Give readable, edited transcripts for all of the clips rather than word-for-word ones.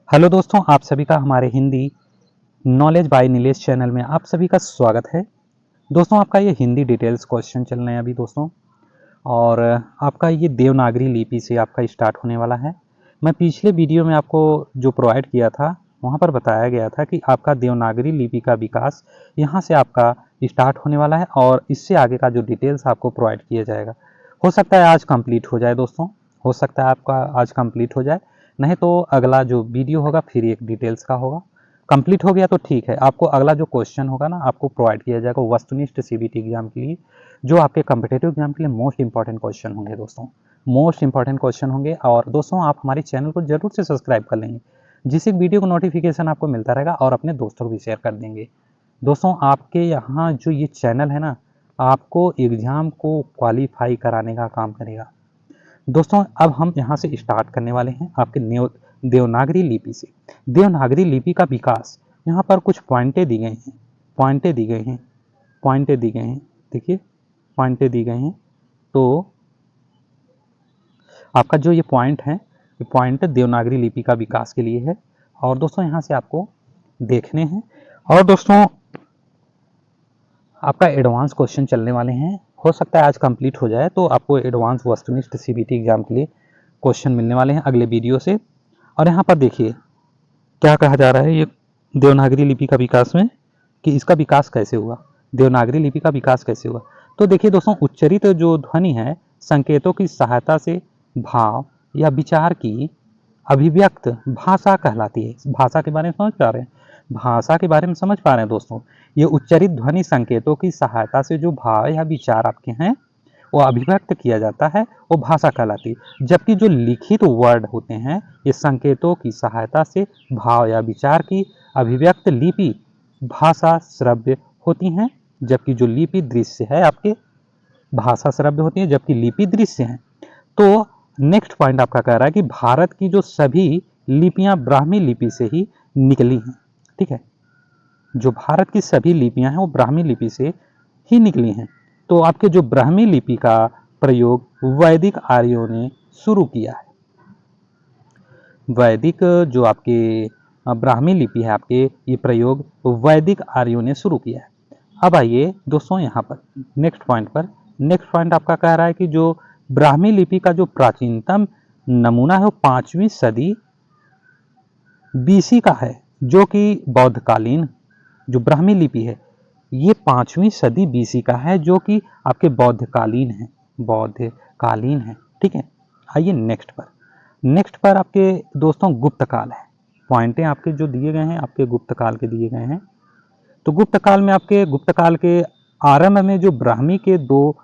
Hello दोस्तों, आप सभी का हमारे Hindi knowledge by Nilesh channel में आप सभी का स्वागत है। दोस्तों, आपका ये हिंदी डिटेल्स क्वेश्चन चल रहे हैं अभी दोस्तों, और आपका ये देवनागरी लिपि से आपका स्टार्ट होने वाला है। मैं पिछले वीडियो में आपको जो प्रोवाइड किया था वहाँ पर बताया गया था कि आपका देवनागरी लिपि का विकास यहाँ से आपका स्टार्ट होने वाला है और इससे आगे का जो डिटेल्स आपको प्रोवाइड किया जाएगा। हो सकता है आज कंप्लीट हो जाए दोस्तों, हो सकता है आपका आज कंप्लीट हो जाए, नहीं तो अगला जो वीडियो होगा फिर एक डिटेल्स का होगा। कंप्लीट हो गया तो ठीक है, आपको अगला जो क्वेश्चन होगा ना आपको प्रोवाइड किया जाएगा वस्तुनिष्ठ सीबीटी एग्जाम के लिए, जो आपके कम्पिटेटिव एग्जाम के लिए मोस्ट इंपॉर्टेंट क्वेश्चन होंगे दोस्तों, मोस्ट इंपॉर्टेंट क्वेश्चन होंगे। और दोस्तों, आप हमारे चैनल को जरूर से सब्सक्राइब कर लेंगे, जिससे वीडियो को नोटिफिकेशन आपको मिलता रहेगा और अपने दोस्तों को भी शेयर कर देंगे। दोस्तों, आपके यहाँ जो ये चैनल है ना, आपको एग्जाम को क्वालिफाई कराने का काम करेगा। दोस्तों, अब हम यहाँ से स्टार्ट करने वाले हैं आपके देवनागरी लिपि से। देवनागरी लिपि का विकास, यहाँ पर कुछ पॉइंटें दी गई हैं, पॉइंटें दी गई हैं, पॉइंटें दी गई हैं, देखिए पॉइंटें दी गई हैं। तो आपका जो ये पॉइंट है, ये पॉइंट देवनागरी लिपि का विकास के लिए है, और दोस्तों यहाँ से आपको देखने हैं। और दोस्तों, आपका एडवांस क्वेश्चन चलने वाले हैं, हो सकता है आज कंप्लीट हो जाए तो आपको एडवांस वस्तुनिष्ठ सीबीटी एग्जाम के लिए क्वेश्चन मिलने वाले हैं अगले वीडियो से। और यहाँ पर देखिए क्या कहा जा रहा है ये देवनागरी लिपि का विकास में, कि इसका विकास कैसे हुआ, देवनागरी लिपि का विकास कैसे हुआ। तो देखिए दोस्तों, उच्चरित जो ध्वनि है संकेतों की सहायता से भाव या विचार की अभिव्यक्त भाषा कहलाती है। भाषा के बारे में समझ पा रहे हैं, भाषा के बारे में समझ पा रहे हैं दोस्तों। ये उच्चरित ध्वनि संकेतों की सहायता से जो भाव या विचार आपके हैं वो अभिव्यक्त किया जाता है, वो भाषा कहलाती है। जबकि जो लिखित वर्ड होते हैं ये संकेतों की सहायता से भाव या विचार की अभिव्यक्त लिपि भाषा श्रव्य होती हैं, जबकि जो लिपि दृश्य है आपके भाषा श्रव्य होती है, जबकि लिपि दृश्य है। तो नेक्स्ट पॉइंट आपका कह रहा है कि भारत की जो सभी लिपियां ब्राह्मी लिपि से ही निकली हैं। ठीक है, जो भारत की सभी लिपियां हैं वो ब्राह्मी लिपि से ही निकली हैं। तो आपके जो ब्राह्मी लिपि का प्रयोग वैदिक आर्यों ने शुरू किया है। वैदिक जो आपके ब्राह्मी लिपि है आपके, ये प्रयोग वैदिक आर्यों ने शुरू किया है। अब आइए दोस्तों यहाँ पर नेक्स्ट पॉइंट पर। नेक्स्ट पॉइंट आपका कह रहा है कि जो ब्राह्मी लिपि का जो प्राचीनतम नमूना है वो 5वीं सदी बीसी का है, जो कि बौद्धकालीन जो ब्राह्मी लिपि है ये 5वीं सदी बीसी का है, जो कि आपके बौद्धकालीन है, बौद्धकालीन है। ठीक है, आइए नेक्स्ट पर। नेक्स्ट पर आपके दोस्तों गुप्त काल है। पॉइंटें आपके जो दिए गए हैं आपके गुप्त काल के दिए गए हैं। तो गुप्त काल में आपके गुप्त काल के आरंभ में जो ब्राह्मी के दो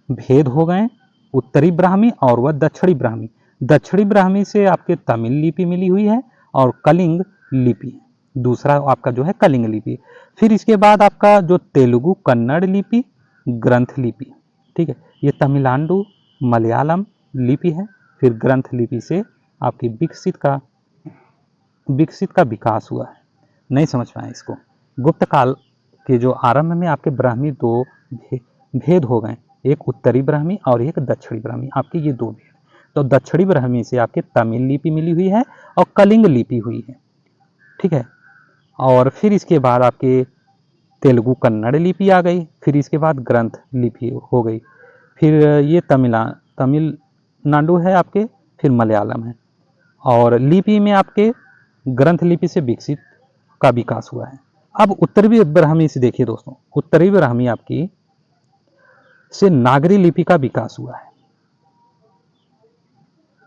भेद हो गए, उत्तरी ब्राह्मी और वह दक्षिणी ब्राह्मी। दक्षिणी ब्राह्मी से आपके तमिल लिपि मिली हुई है और कलिंग लिपि, दूसरा आपका जो है कलिंग लिपि। फिर इसके बाद आपका जो तेलुगु कन्नड़ लिपि ग्रंथ लिपि। ठीक है, ये तमिलनाडु मलयालम लिपि है। फिर ग्रंथ लिपि से आपकी विकसित का विकास हुआ है। नहीं समझ पाए इसको। गुप्त काल के जो आरंभ में आपके ब्राह्मी दो भेद हो गए, एक उत्तरी ब्राह्मी और एक दक्षिणी ब्राह्मी, आपके ये दो भेद। तो दक्षिणी ब्राह्मी से आपके तमिल लिपि मिली हुई है और कलिंग लिपि हुई है। ठीक है, और फिर इसके बाद आपके तेलुगु कन्नड़ लिपि आ गई, फिर इसके बाद ग्रंथ लिपि हो गई, फिर ये तमिलनाडु है आपके, फिर मलयालम है, और लिपि में आपके ग्रंथ लिपि से विकसित का विकास हुआ है। अब उत्तरी ब्राह्मी से देखिए दोस्तों, उत्तरी ब्राह्मी आपकी से नागरी लिपि का विकास हुआ है।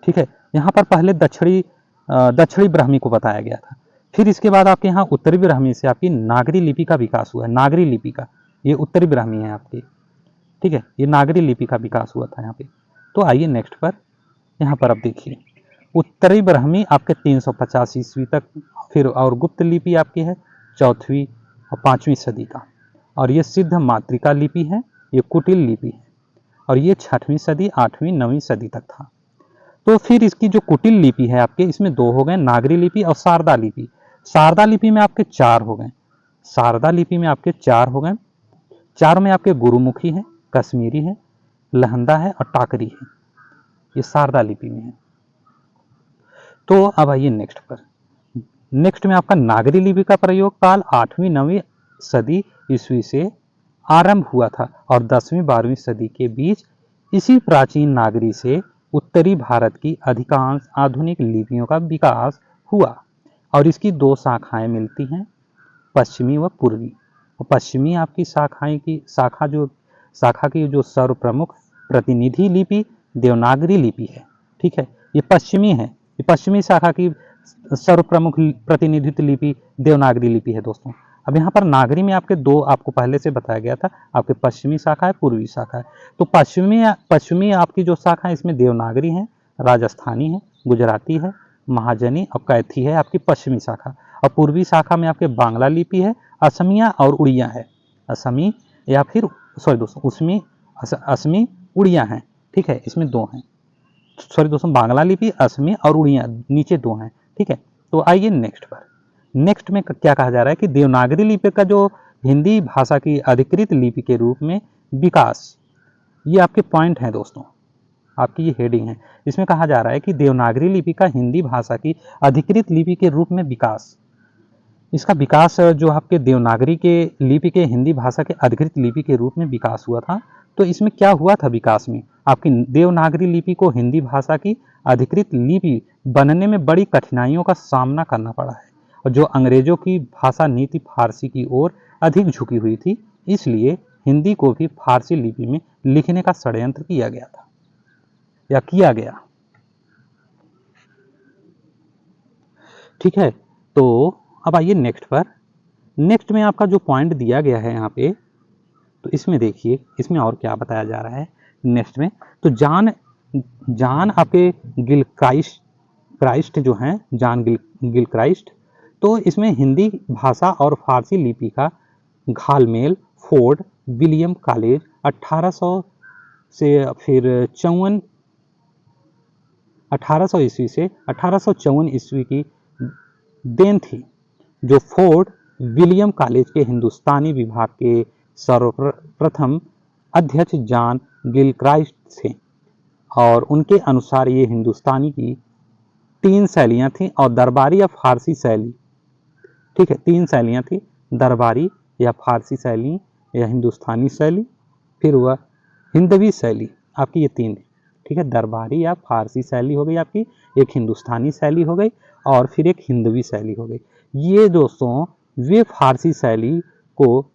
ठीक है, यहाँ पर पहले दक्षिणी ब्राह्मी को बताया गया था, फिर इसके बाद आपके यहाँ उत्तरी ब्राह्मी से आपकी नागरी लिपि का विकास हुआ है। नागरी लिपि का, ये उत्तरी ब्राह्मी है आपकी। ठीक है, ये नागरी लिपि का विकास हुआ था यहाँ पे। तो आइए नेक्स्ट पर, यहाँ पर आप देखिए उत्तरी ब्राह्मी आपके 350 ईस्वी तक, फिर और गुप्त लिपि आपकी है 4वीं और 5वीं सदी का, और ये सिद्ध मातृका लिपि है, ये कुटिल लिपि है, और ये 6वीं सदी 8वीं 9वीं सदी तक था। तो फिर इसकी जो कुटिल लिपि है आपके, इसमें दो हो गए, नागरी लिपि और शारदा लिपि। शारदा लिपि में आपके चार हो गए, शारदा लिपि में आपके चार हो गए। चार में आपके गुरुमुखी है, कश्मीरी है, लहंदा है और टाकरी है, ये शारदा लिपि में है। तो अब आइए नेक्स्ट पर। नेक्स्ट में आपका नागरी लिपि का प्रयोग काल 8वीं-9वीं सदी ईस्वी से आरंभ हुआ था और 10वीं-12वीं सदी के बीच इसी प्राचीन नागरी से उत्तरी भारत की अधिकांश आधुनिक लिपियों का विकास हुआ और इसकी दो शाखाएं मिलती हैं, पश्चिमी व पूर्वी। और पश्चिमी आपकी शाखा की जो सर्वप्रमुख प्रतिनिधि लिपि देवनागरी लिपि है। ठीक है, ये पश्चिमी है, ये पश्चिमी शाखा की सर्वप्रमुख प्रतिनिधित्व लिपि देवनागरी लिपि है दोस्तों। अब यहाँ पर नागरी में आपके दो आपको पहले से बताया गया था, आपके पश्चिमी शाखा है, पूर्वी शाखा है। तो पश्चिमी आपकी जो शाखा है इसमें देवनागरी है, राजस्थानी है, गुजराती है, महाजनी और कैथी है आपकी पश्चिमी शाखा। और पूर्वी शाखा में आपके बांग्ला लिपि है, असमिया और उड़िया है। असमी या फिर सॉरी दोस्तों असमी उड़िया है। ठीक है, इसमें दो हैं, सॉरी दोस्तों बांग्ला लिपि, असमी और उड़िया नीचे दो हैं। ठीक है, तो आइए नेक्स्ट पर। नेक्स्ट में क्या कहा जा रहा है कि देवनागरी लिपि का जो हिंदी भाषा की अधिकृत लिपि के रूप में विकास, ये आपके पॉइंट हैं दोस्तों, आपकी ये हेडिंग है। इसमें कहा जा रहा है कि देवनागरी लिपि का हिंदी भाषा की अधिकृत लिपि के रूप में विकास, इसका विकास जो आपके देवनागरी के लिपि के हिंदी भाषा के अधिकृत लिपि के रूप में विकास हुआ था। तो इसमें क्या हुआ था विकास में, आपकी देवनागरी लिपि को हिंदी भाषा की अधिकृत लिपि बनने में बड़ी कठिनाइयों का सामना करना पड़ा है और जो अंग्रेजों की भाषा नीति फारसी की ओर अधिक झुकी हुई थी, इसलिए हिंदी को भी फारसी लिपि में लिखने का षड्यंत्र किया गया था या किया गया। ठीक है, तो अब आइए नेक्स्ट पर। नेक्स्ट में आपका जो पॉइंट दिया गया है यहाँ पे, तो इसमें देखिए इसमें और क्या बताया जा रहा है नेक्स्ट में। तो जान आपके गिलक्राइस्ट जो हैं, जान गिलक्राइस्ट, तो इसमें हिंदी भाषा और फारसी लिपि का घालमेल फोर्ड विलियम कॉलेज 1800 से फिर 1800 ईस्वी से 1854 ईस्वी की देन थी, जो फोर्ड विलियम कॉलेज के हिंदुस्तानी विभाग के सर्वप्रथम अध्यक्ष जॉन गिलक्राइस्ट थे और उनके अनुसार ये हिंदुस्तानी की 3 शैलियाँ थीं और दरबारी या फारसी शैली। ठीक है, 3 शैलियाँ थी, दरबारी या फारसी शैली या हिंदुस्तानी शैली, फिर वह हिंदवी शैली, आपकी ये 3। ठीक है, दरबारी या फारसी शैली हो गई आपकी, एक हिंदुस्तानी शैली हो गई और फिर एक हिंदवी शैली हो गई। ये दोस्तों वे फारसी शैली को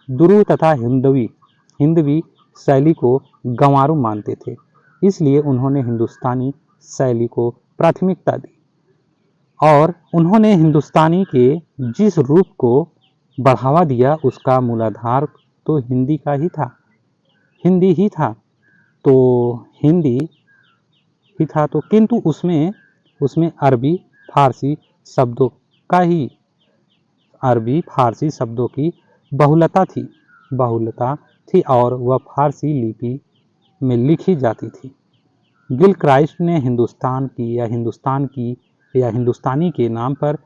दुरू तथा हिंदवी शैली को गंवारू मानते थे, इसलिए उन्होंने हिंदुस्तानी शैली को प्राथमिकता दी और उन्होंने हिंदुस्तानी के जिस रूप को बढ़ावा दिया उसका मूलाधार तो हिंदी का ही था, हिंदी ही था। तो हिंदी ही था, तो किंतु उसमें अरबी फारसी शब्दों की बहुलता थी और वह फारसी लिपि में लिखी जाती थी। गिलक्राइस्ट ने हिंदुस्तानी के नाम पर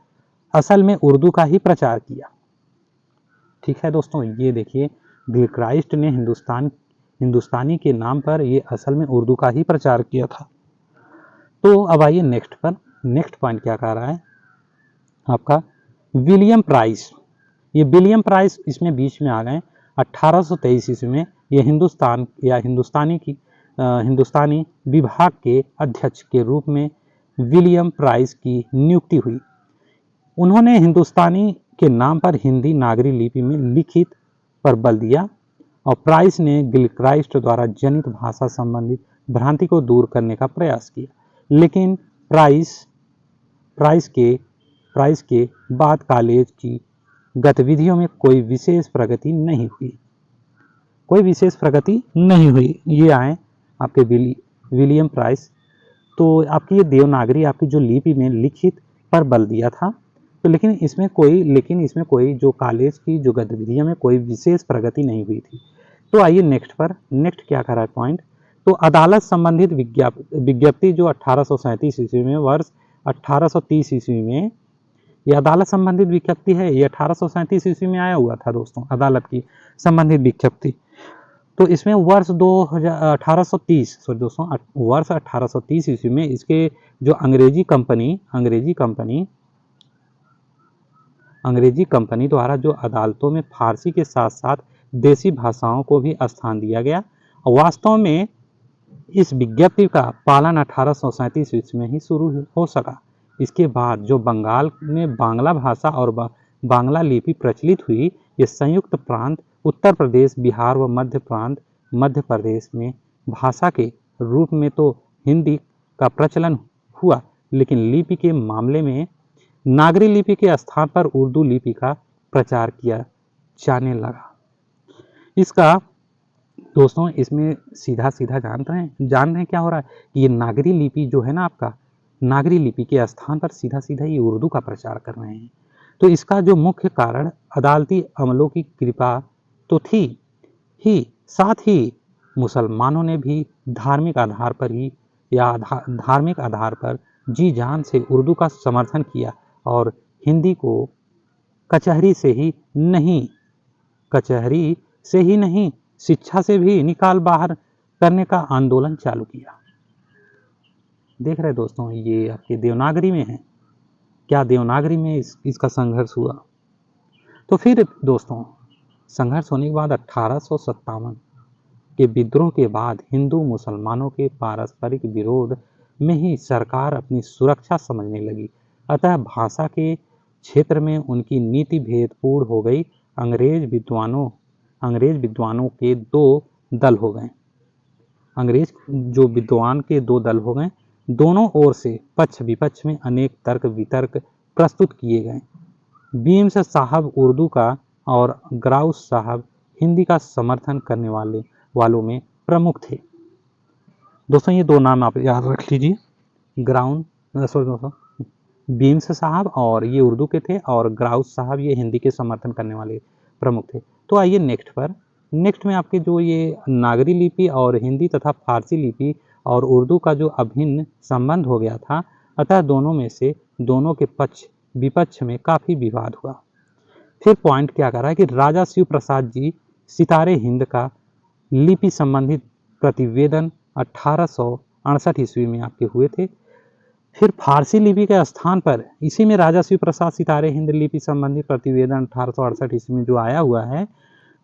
असल में उर्दू का ही प्रचार किया। ठीक है दोस्तों, ये देखिए गिलक्राइस्ट ने हिंदुस्तानी के नाम पर ये असल में उर्दू का ही प्रचार किया था। तो अब आइए नेक्स्ट पर। नेक्स्ट पॉइंट क्या कह रहा है आपका, विलियम प्राइस। ये विलियम प्राइस इसमें बीच में आ गए। 1823 ईस्वी में ये हिंदुस्तानी विभाग के अध्यक्ष के रूप में विलियम प्राइस की नियुक्ति हुई। उन्होंने हिंदुस्तानी के नाम पर हिंदी नागरी लिपि में लिखित पर बल दिया और प्राइस ने गिलक्राइस्ट द्वारा जनित भाषा संबंधित भ्रांति को दूर करने का प्रयास किया, लेकिन प्राइस के बाद कॉलेज की गतिविधियों में कोई विशेष प्रगति नहीं हुई। ये आए आपके विलियम प्राइस। तो आपकी ये देवनागरी आपकी जो लिपि में लिखित पर बल दिया था, तो लेकिन इसमें कोई जो कॉलेज की जो गतिविधियों में कोई विशेष प्रगति नहीं हुई थी। तो आइए नेक्स्ट पर। नेक्स्ट क्या कर रहा है पॉइंट, तो अदालत संबंधित विज्ञप्ति जो 1837 ईस्वी में, वर्ष 1830 ईस्वी में ये अदालत संबंधित विज्ञप्ति है, ये 1837 ईस्वी में आया हुआ था दोस्तों, अदालत की संबंधित विज्ञप्ति। तो इसमें वर्ष 1830 सॉरी दोस्तों वर्ष 1830 ईस्वी में इसके जो अंग्रेजी कंपनी द्वारा जो अदालतों में फारसी के साथ साथ देसी भाषाओं को भी स्थान दिया गया। वास्तव में इस विज्ञप्ति का पालन 1837 ईस्वी में ही शुरू हो सका। इसके बाद जो बंगाल में बांग्ला भाषा और बांग्ला लिपि प्रचलित हुई, ये संयुक्त प्रांत उत्तर प्रदेश, बिहार व मध्य प्रदेश में भाषा के रूप में तो हिंदी का प्रचलन हुआ, लेकिन लिपि के मामले में नागरी लिपि के स्थान पर उर्दू लिपि का प्रचार किया जाने लगा। इसका दोस्तों इसमें सीधा जान रहे हैं क्या हो रहा है कि ये नागरी लिपि जो है ना, आपका नागरी लिपि के स्थान पर सीधा ये उर्दू का प्रचार कर रहे हैं। तो इसका जो मुख्य कारण अदालती अमलों की कृपा तो थी ही, साथ ही मुसलमानों ने भी धार्मिक आधार पर जी जान से उर्दू का समर्थन किया और हिंदी को कचहरी से ही नहीं शिक्षा से भी निकाल बाहर करने का आंदोलन चालू किया। देख रहे दोस्तों, ये आपके देवनागरी में है। क्या देवनागरी में इसका संघर्ष हुआ? तो फिर दोस्तों संघर्ष होने के बाद 1857 के विद्रोह के बाद हिंदू मुसलमानों के पारस्परिक विरोध में ही सरकार अपनी सुरक्षा समझने लगी। अतः भाषा के क्षेत्र में उनकी नीति भेदपूर्ण हो गई। अंग्रेज विद्वानों के दो दल हो गए। अंग्रेज जो विद्वान के दो दल हो गए। दोनों ओर से पक्ष विपक्ष में अनेक तर्क वितर्क प्रस्तुत किए गए। बीम्स साहब उर्दू का और ग्राउस साहब हिंदी का समर्थन करने वालों में प्रमुख थे। दोस्तों ये दो नाम आप याद रख लीजिए, बीम्स साहब और ये उर्दू के थे, और ग्राउस साहब ये हिंदी के समर्थन करने वाले प्रमुख थे। तो आइए नेक्स्ट में आपके जो ये नागरी लिपि और हिंदी तथा फारसी लिपि और उर्दू का जो अभिन्न संबंध हो गया था, अतः दोनों के पक्ष विपक्ष में काफ़ी विवाद हुआ। फिर पॉइंट क्या कर रहा है कि राजा शिव प्रसाद जी सितारे हिंद का लिपि संबंधित प्रतिवेदन 1868 ईस्वी में आपके हुए थे। फिर फारसी लिपि के स्थान पर इसी में राजा शिव प्रसाद सितारे हिंद लिपि संबंधी प्रतिवेदन 1868 ईस्वी में जो आया हुआ है।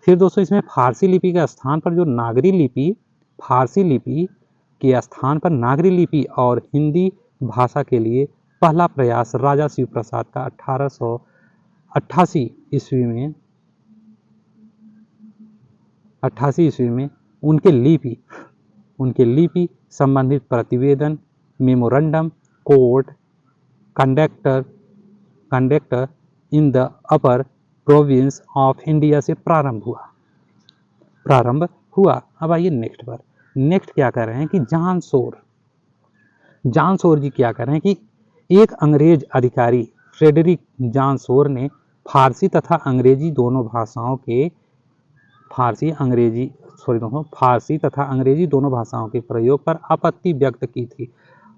फिर दोस्तों इसमें फारसी लिपि के स्थान पर जो नागरी लिपि, फारसी लिपि के स्थान पर नागरी लिपि और हिंदी भाषा के लिए पहला प्रयास राजा शिव प्रसाद का 1888 ईस्वी में उनके लिपि संबंधित प्रतिवेदन memorandum code conductor in the upper province of India से प्रारंभ हुआ। अब आइए नेक्स्ट क्या कर रहे हैं कि जानसोर जी क्या कर रहे हैं कि एक अंग्रेज अधिकारी फ्रेडरिक जानसोर ने फारसी तथा अंग्रेजी दोनों भाषाओं के प्रयोग पर आपत्ति व्यक्त की थी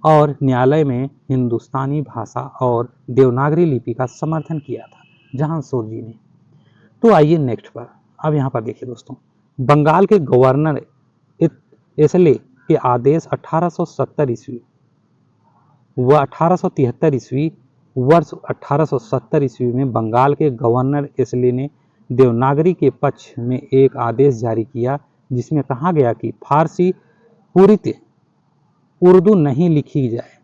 और न्यायालय में हिंदुस्तानी भाषा और देवनागरी लिपि का समर्थन किया था जानसोर जी ने। तो आइए नेक्स्ट पर, अब यहाँ पर देखिए दोस्तों, बंगाल के गवर्नर एसले के आदेश 1870 ईस्वी व 1873 ईस्वी वर्ष 1870 ईस्वी में बंगाल के गवर्नर एसले ने देवनागरी के पक्ष में एक आदेश जारी किया, जिसमें कहा गया कि फारसी पूरित उर्दू नहीं लिखी जाए,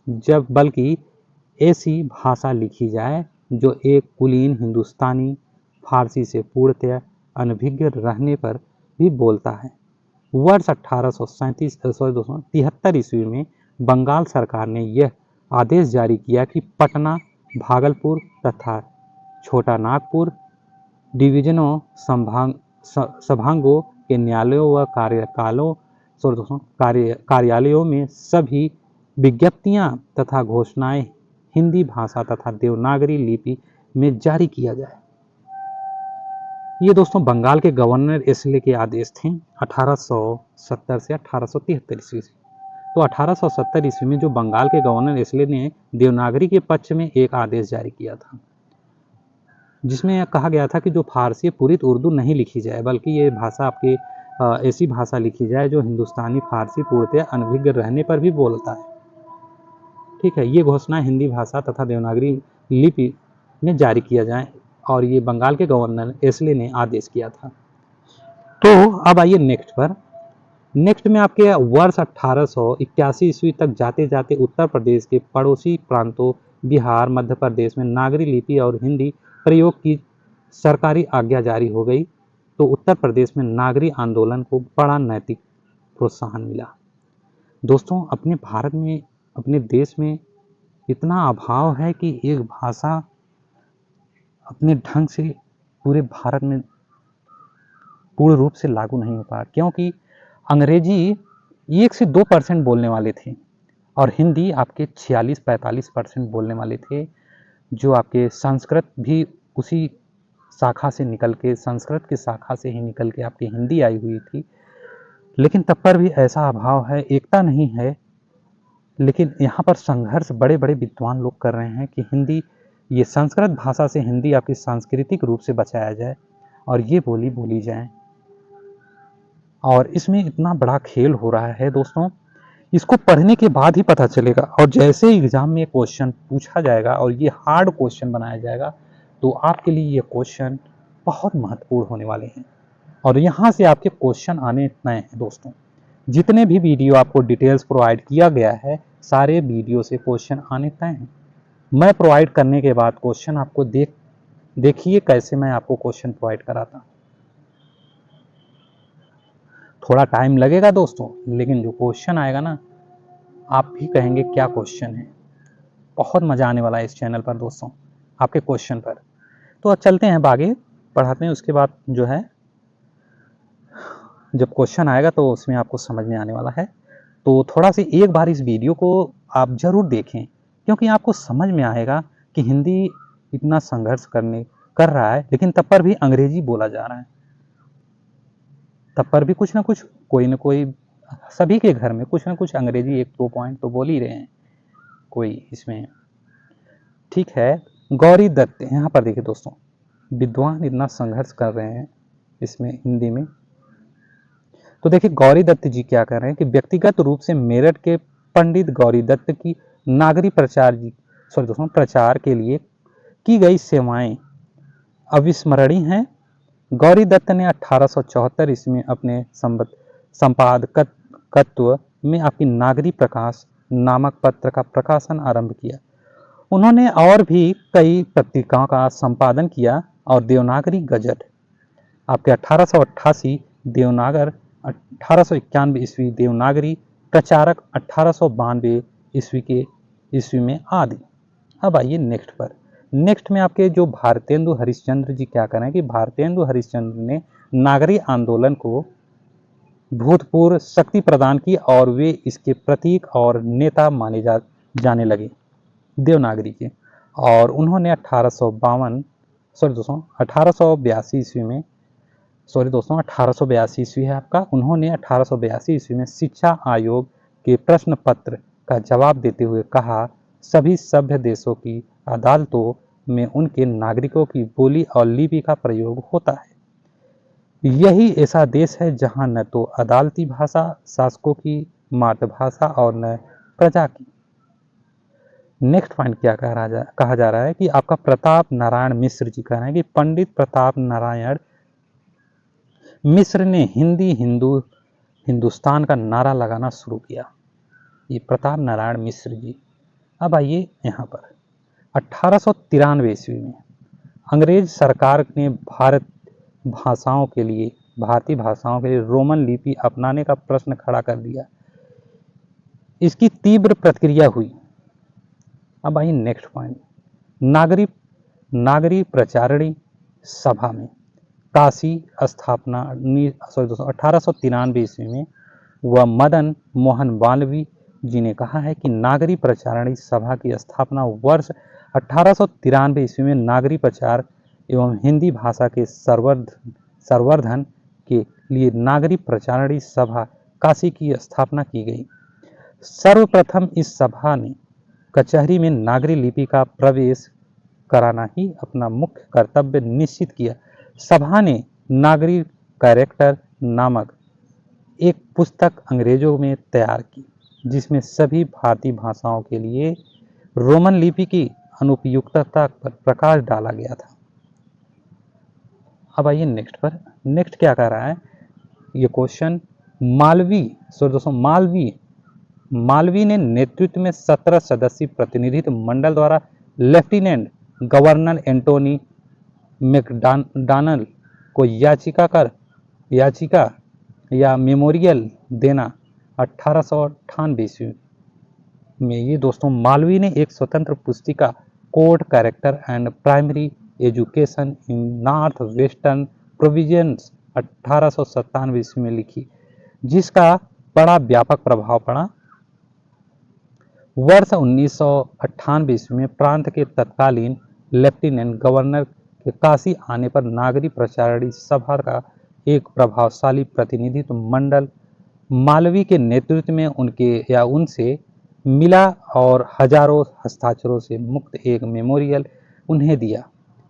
जब बल्कि ऐसी भाषा लिखी जाए जो एक कुलीन हिंदुस्तानी फारसी से पूर्णतः अनभिज्ञ रहने पर भी बोलता है। वर्ष 1873 ईस्वी में बंगाल सरकार ने यह आदेश जारी किया कि पटना, भागलपुर तथा छोटा नागपुर डिवीजनों सभांगों के न्यायालयों व कार्यालयों में सभी विज्ञप्तियां तथा घोषणाएं हिंदी भाषा तथा देवनागरी लिपि में जारी किया जाए। ये दोस्तों बंगाल के गवर्नर एसले के आदेश थे 1870 से 1873 ईस्वी। तो 1870 ईस्वी में जो बंगाल के गवर्नर एसले ने देवनागरी के पक्ष में एक आदेश जारी किया था, जिसमें कहा गया था कि जो फारसी पूरित उर्दू नहीं लिखी जाए, बल्कि ये भाषा आपके ऐसी भाषा लिखी जाए जो हिंदुस्तानी फारसी पूर्णतः अनभिज्ञ रहने पर भी बोलता है। ठीक है, ये घोषणा हिंदी भाषा तथा देवनागरी लिपि में जारी किया जाए, और ये बंगाल के गवर्नर एसले ने आदेश किया था। तो अब आइए नेक्स्ट पर। नेक्स्ट में आपके वर्ष 1881 ईस्वी तक जाते जाते उत्तर प्रदेश के पड़ोसी प्रांतों बिहार, मध्य प्रदेश में नागरी लिपि और हिंदी प्रयोग की सरकारी आज्ञा जारी हो गई। तो उत्तर प्रदेश में नागरी आंदोलन को बड़ा नैतिक प्रोत्साहन मिला। दोस्तों, अपने भारत में, अपने देश में इतना अभाव है कि एक भाषा अपने ढंग से पूरे भारत में पूर्ण रूप से लागू नहीं हो पाया, क्योंकि अंग्रेजी 1 से 2% बोलने वाले थे और हिंदी आपके 46-45% बोलने वाले थे। जो आपके संस्कृत भी उसी शाखा से निकल के, संस्कृत की शाखा से ही निकल के आपकी हिंदी आई हुई थी। लेकिन तब पर भी ऐसा अभाव है, एकता नहीं है। लेकिन यहाँ पर संघर्ष बड़े बड़े विद्वान लोग कर रहे हैं कि हिंदी, ये संस्कृत भाषा से हिंदी आपकी सांस्कृतिक रूप से बचाया जाए और ये बोली बोली जाए। और इसमें इतना बड़ा खेल हो रहा है दोस्तों, इसको पढ़ने के बाद ही पता चलेगा। और जैसे एग्जाम में क्वेश्चन पूछा जाएगा और ये हार्ड क्वेश्चन बनाया जाएगा, तो आपके लिए ये क्वेश्चन बहुत महत्वपूर्ण होने वाले हैं और यहाँ से आपके क्वेश्चन आने तय हैं। दोस्तों, जितने भी वीडियो आपको डिटेल्स प्रोवाइड किया गया है, सारे वीडियो से क्वेश्चन आने तय हैं। मैं प्रोवाइड करने के बाद क्वेश्चन आपको देखिए कैसे मैं आपको क्वेश्चन प्रोवाइड कराता हूँ। थोड़ा टाइम लगेगा दोस्तों, लेकिन जो क्वेश्चन आएगा ना, आप भी कहेंगे क्या क्वेश्चन है। बहुत मजा आने वाला है इस चैनल पर दोस्तों, आपके क्वेश्चन पर। तो अब चलते हैं आगे, पढ़ाते हैं। उसके बाद जो है, जब क्वेश्चन आएगा तो उसमें आपको समझ में आने वाला है। तो थोड़ा सी एक बार इस वीडियो को आप जरूर देखें, क्योंकि आपको समझ में आएगा कि हिंदी इतना संघर्ष कर रहा है, लेकिन तब पर भी अंग्रेजी बोला जा रहा है। तब पर भी कुछ ना कुछ, कोई ना कोई, सभी के घर में कुछ ना कुछ अंग्रेजी 1-2 पॉइंट तो बोल ही रहे हैं कोई इसमें। ठीक है, गौरी दत्त, यहाँ पर देखिए दोस्तों, विद्वान इतना संघर्ष कर रहे हैं इसमें हिंदी में। तो देखिए गौरी दत्त जी क्या कर रहे हैं कि व्यक्तिगत रूप से मेरठ के पंडित गौरी दत्त की नागरी प्रचार के लिए की गई सेवाएं अविस्मरणीय हैं। गौरी दत्त ने 1874 ईस्वी में अपने संपादकत्व में आपकी नागरी प्रकाश नामक पत्र का प्रकाशन आरंभ किया। उन्होंने और भी कई पत्रिकाओं का संपादन किया और देवनागरी गजट आपके 1888 देवनागर, 1891 ईस्वी देवनागरी प्रचारक, 1892 ईस्वी में आदि। अब आइए नेक्स्ट पर। नेक्स्ट में आपके जो भारतेंदु हरिश्चंद्र जी क्या करें कि भारतेंदु हरिश्चंद्र ने नागरी आंदोलन को भूतपूर्व शक्ति प्रदान की और वे इसके प्रतीक और नेता माने जाने लगे देवनागरी के। और उन्होंने 1882 ईस्वी में, 1882 ईस्वी है आपका, उन्होंने 1882 ईस्वी में शिक्षा आयोग के प्रश्न पत्र का जवाब देते हुए कहा, सभी सभ्य देशों की अदालतों में उनके नागरिकों की बोली और लिपि का प्रयोग होता है। यही ऐसा देश है जहां न तो अदालती भाषा शासकों की मातृभाषा और न प्रजा की। नेक्स्ट पॉइंट क्या कहा जा रहा है कि आपका प्रताप नारायण मिश्र जी कह रहे हैं कि पंडित प्रताप नारायण मिश्र ने हिंदुस्तान का नारा लगाना शुरू किया। ये प्रताप नारायण मिश्र जी। अब आइए यहाँ पर 1893 ईस्वी में अंग्रेज सरकार ने भारतीय भाषाओं के लिए रोमन लिपि अपनाने का प्रश्न खड़ा कर दिया। इसकी तीव्र प्रतिक्रिया हुई। अब आइए नेक्स्ट पॉइंट, नागरी प्रचारणी सभा में काशी स्थापना 1893 ईस्वी में वह मदन मोहन मालवीय जी ने कहा है कि नागरी प्रचारणी सभा की स्थापना वर्ष 1893 ईस्वी में नागरी प्रचार एवं हिंदी भाषा के संवर्धन के लिए नागरी प्रचारणी सभा काशी की स्थापना की गई। सर्वप्रथम इस सभा ने कचहरी में नागरी लिपि का प्रवेश कराना ही अपना मुख्य कर्तव्य निश्चित किया। सभा ने नागरी कैरेक्टर नामक एक पुस्तक अंग्रेजों में तैयार की जिसमें सभी भारतीय भाषाओं के लिए रोमन लिपि की अनुपयुक्तता पर प्रकाश डाला गया था। अब आइए नेक्स्ट पर। नेक्स्ट क्या कह रहा है ये क्वेश्चन, मालवी ने नेतृत्व में 17 सदस्यीय प्रतिनिधित्व मंडल द्वारा लेफ्टिनेंट गवर्नर एंटोनी मैकडॉनल्ड को याचिका या मेमोरियल देना 1898 ईस्वी में। ये दोस्तों मालवी ने एक स्वतंत्र पुस्तिका code character and primary education in north western provisions 1897 ईस्वी में लिखी, जिसका बड़ा व्यापक प्रभाव पड़ा। वर्ष 1998 ईस्वी में प्रांत के तत्कालीन लेफ्टिनेंट गवर्नर के काशी आने पर नागरी प्रचारणी सभा का एक प्रभावशाली प्रतिनिधित्व मंडल मालवी के नेतृत्व में उनसे मिला और हजारों हस्ताक्षरों से मुक्त एक मेमोरियल उन्हें दिया।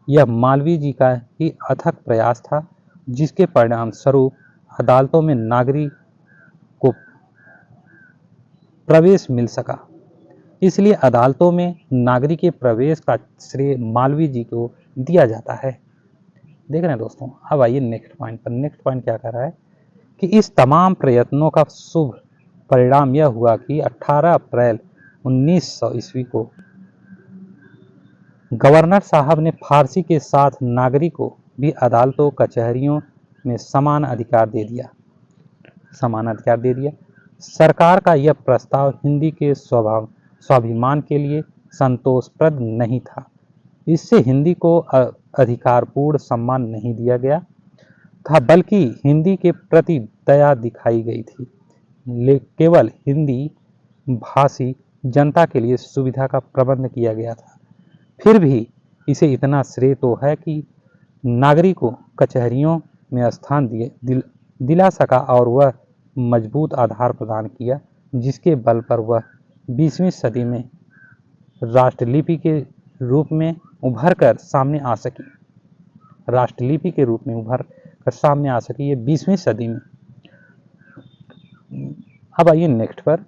यह मालवी जी का ही अथक प्रयास था, जिसके परिणाम स्वरूप अदालतों में नागरिक को प्रवेश मिल सका। इसलिए अदालतों में नागरिक के प्रवेश का श्रेय मालवी जी को दिया जाता है। देख रहे हैं दोस्तों। अब आइए नेक्स्ट पॉइंट पर। नेक्स्ट पॉइंट क्या कह रहा है कि इस तमाम प्रयत्नों का शुभ परिणाम यह हुआ कि 18 अप्रैल 1900 ईस्वी को गवर्नर साहब ने फारसी के साथ नागरिक को भी अदालतों कचहरियों में समान अधिकार दे दिया। सरकार का यह प्रस्ताव हिंदी के स्वाभिमान के लिए संतोषप्रद नहीं था। इससे हिंदी को अधिकारपूर्ण सम्मान नहीं दिया गया था, बल्कि हिंदी के प्रति दया दिखाई गई थी। केवल हिंदी भाषी जनता के लिए सुविधा का प्रबंध किया गया था। फिर भी इसे इतना श्रेय तो है कि नागरिक को कचहरियों में स्थान दिला सका और वह मजबूत आधार प्रदान किया, जिसके बल पर वह 20वीं सदी में राष्ट्रलिपि के रूप में उभर कर सामने आ सकी। ये 20वीं सदी में। अब आइए नेक्स्ट पर।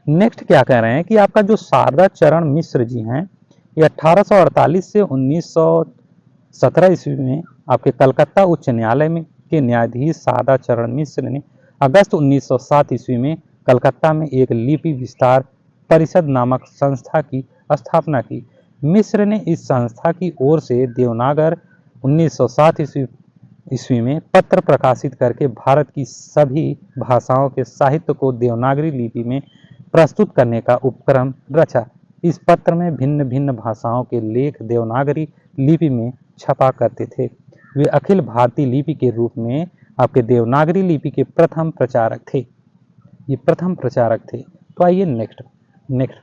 नेक्स्ट क्या कह रहे हैं कि आपका जो शारदा चरण मिश्र जी हैं, ये 1848 से 1917 ईस्वी में आपके कलकत्ता उच्च न्यायालय में के न्यायाधीश शारदा चरण मिश्र ने अगस्त 1907 ईस्वी में कलकत्ता में एक लिपि विस्तार परिषद नामक संस्था की स्थापना की। मिश्र ने इस संस्था की ओर से देवनागर 1907 ईस्वी में पत्र प्रकाशित करके भारत की सभी भाषाओं के साहित्य को देवनागरी लिपि में प्रस्तुत करने का उपक्रम रचा। इस पत्र में भिन्न भिन्न भाषाओं के लेख देवनागरी लिपि में छपा करते थे। वे अखिल भारतीय लिपि के रूप में आपके देवनागरी लिपि के प्रथम प्रचारक थे। तो आइए नेक्स्ट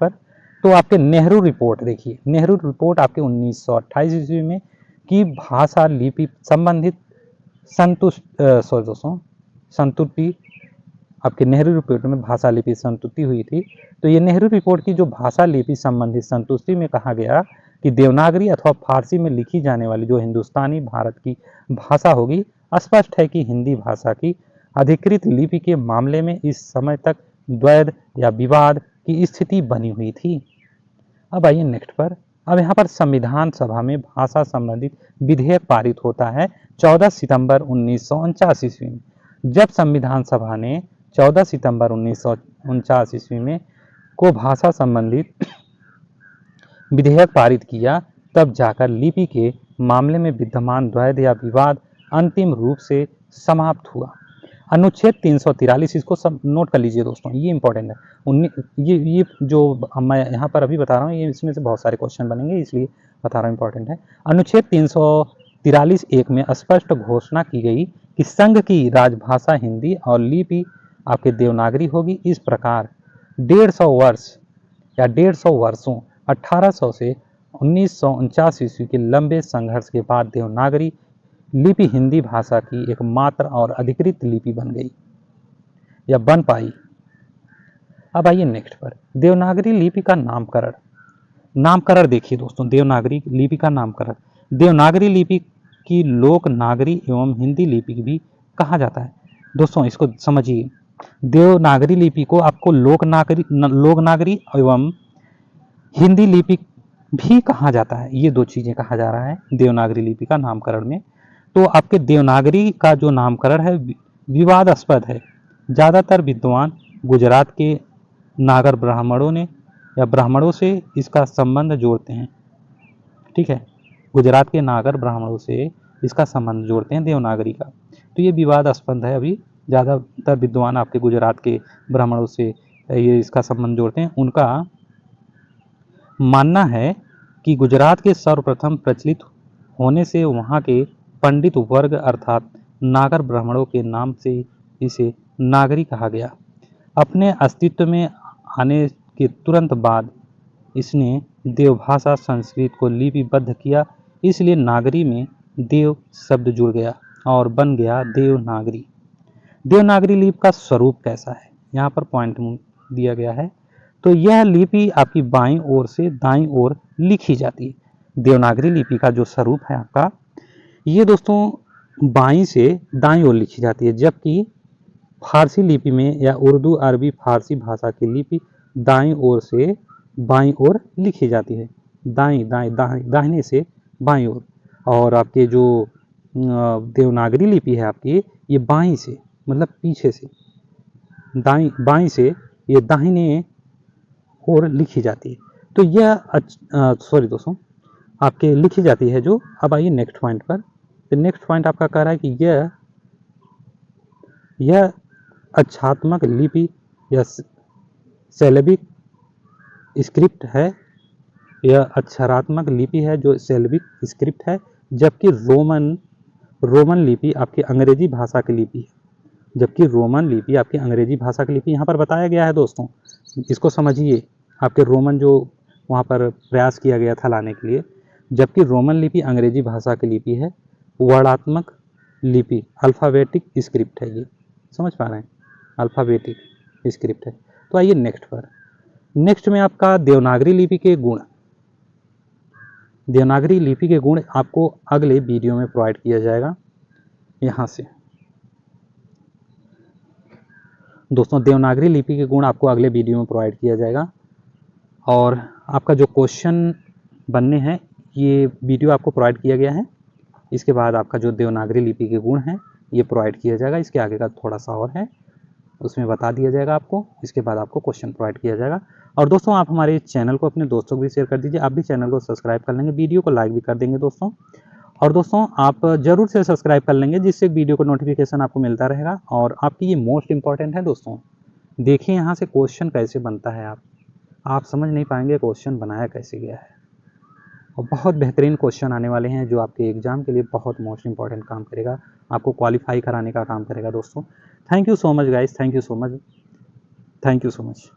पर। तो आपके नेहरू रिपोर्ट देखिए। नेहरू रिपोर्ट आपके 1928 ईस्वी में की भाषा लिपि संबंधित संतुष्टि आपके नेहरू रिपोर्ट में भाषा लिपि संतुष्टि हुई थी। तो ये नेहरू रिपोर्ट की जो भाषा लिपि संबंधित संतुष्टि में कहा गया कि देवनागरी अथवा फारसी में लिखी जाने वाली जो हिंदुस्तानी भारत की भाषा होगी, स्पष्ट है कि हिंदी भाषा की अधिकृत लिपि के मामले में इस समय तक द्वैध या विवाद की स्थिति बनी हुई थी। अब आइए नेक्स्ट पर। अब यहाँ पर संविधान सभा में भाषा संबंधित विधेयक पारित होता है 14 सितंबर 1949 ईस्वी में। जब संविधान सभा ने 14 सितंबर 1949 ईस्वी में को भाषा संबंधित विधेयक पारित किया, तब जाकर लिपि के मामले में विद्यमान द्वैध या विवाद अंतिम रूप से समाप्त हुआ। अनुच्छेद 343, इसको सब नोट कर लीजिए दोस्तों, ये इंपॉर्टेंट है। ये जो मैं यहाँ पर अभी बता रहा हूँ, ये इसमें से बहुत सारे क्वेश्चन बनेंगे, इसलिए बता रहा हूँ, इंपॉर्टेंट है। अनुच्छेद 343(1) में स्पष्ट घोषणा की गई कि संघ की राजभाषा हिंदी और लिपि आपके देवनागरी होगी। इस प्रकार 150 वर्षों 1800 से 1949 ईस्वी के लंबे संघर्ष के बाद देवनागरी लिपि हिंदी भाषा की एकमात्र और अधिकृत लिपि बन गई या बन पाई। अब आइए नेक्स्ट पर। देवनागरी लिपि का नामकरण देखिए दोस्तों। देवनागरी लिपि का नामकरण। देवनागरी लिपि की लोक नागरी एवं हिंदी लिपि भी कहा जाता है। दोस्तों इसको समझिए, देवनागरी लिपि को आपको लोकनागरी एवं हिंदी लिपि भी कहा जाता है। ये दो चीजें कहा जा रहा है देवनागरी लिपि का नामकरण में। तो आपके देवनागरी का जो नामकरण है विवादास्पद है। ज़्यादातर विद्वान गुजरात के नागर ब्राह्मणों ने या ब्राह्मणों से इसका संबंध जोड़ते हैं। ठीक है, गुजरात के नागर ब्राह्मणों से इसका संबंध जोड़ते हैं देवनागरी का। तो ये विवादास्पद है। अभी ज़्यादातर विद्वान आपके गुजरात के ब्राह्मणों से ये इसका संबंध जोड़ते हैं। उनका मानना है कि गुजरात के सर्वप्रथम प्रचलित होने से वहाँ के पंडित वर्ग अर्थात नागर ब्राह्मणों के नाम से इसे नागरी कहा गया। अपने अस्तित्व में आने के तुरंत बाद इसने देवभाषा संस्कृत को लिपिबद्ध किया, इसलिए नागरी में देव शब्द जुड़ गया और बन गया देवनागरी। देवनागरी लिपि का स्वरूप कैसा है, यहाँ पर पॉइंट दिया गया है। तो यह लिपि आपकी बाईं ओर से दाईं ओर लिखी जाती है। देवनागरी लिपि का जो स्वरूप है आपका, ये दोस्तों बाईं से दाईं ओर लिखी जाती है, जबकि फारसी लिपि में या उर्दू अरबी फारसी भाषा की लिपि दाईं ओर से बाईं ओर लिखी जाती है। दाहिने से बाईं ओर। और आपके जो देवनागरी लिपि है आपकी, ये बाईं से मतलब पीछे से बाईं से ये दाहिने ओर लिखी जाती है। तो यह सॉरी दोस्तों, आपके लिखी जाती है जो। अब आइए नेक्स्ट पॉइंट पर। तो नेक्स्ट पॉइंट आपका कह रहा है कि यह अक्षरात्मक लिपि या सिलेबिक स्क्रिप्ट है। यह अक्षरात्मक लिपि है जो सिलेबिक स्क्रिप्ट है, जबकि रोमन लिपि आपकी अंग्रेजी भाषा की लिपि है। जबकि रोमन लिपि आपकी अंग्रेजी भाषा की लिपि यहाँ पर बताया गया है दोस्तों, इसको समझिए। आपके रोमन जो वहाँ पर प्रयास किया गया था लाने के लिए, जबकि रोमन लिपि अंग्रेजी भाषा की लिपि है। वर्णात्मक लिपि अल्फ़ाबेटिक स्क्रिप्ट है, ये समझ पा रहे हैं, अल्फ़ाबेटिक स्क्रिप्ट है। तो आइए नेक्स्ट पर। नेक्स्ट में आपका देवनागरी लिपि के गुण। देवनागरी लिपि के गुण आपको अगले वीडियो में प्रोवाइड किया जाएगा। यहाँ से दोस्तों देवनागरी लिपि के गुण आपको अगले वीडियो में प्रोवाइड किया जाएगा। और आपका जो क्वेश्चन बनने हैं, ये वीडियो आपको प्रोवाइड किया गया है। इसके बाद आपका जो देवनागरी लिपि के गुण हैं ये प्रोवाइड किया जाएगा। इसके आगे का थोड़ा सा और है, उसमें बता दिया जाएगा आपको। इसके बाद आपको क्वेश्चन प्रोवाइड किया जाएगा। और दोस्तों आप हमारे चैनल को अपने दोस्तों को भी शेयर कर दीजिए। आप भी चैनल को सब्सक्राइब कर लेंगे, वीडियो को लाइक भी कर देंगे दोस्तों। और दोस्तों आप जरूर से सब्सक्राइब कर लेंगे, जिससे वीडियो को नोटिफिकेशन आपको मिलता रहेगा। और आपकी ये मोस्ट इंपॉर्टेंट है दोस्तों। देखिए यहाँ से क्वेश्चन कैसे बनता है, आप समझ नहीं पाएंगे क्वेश्चन बनाया कैसे गया है। और बहुत बेहतरीन क्वेश्चन आने वाले हैं जो आपके एग्जाम के लिए बहुत मोस्ट इंपॉर्टेंट काम करेगा, आपको क्वालिफाई कराने का काम करेगा दोस्तों। Thank you so much guys, thank you so much.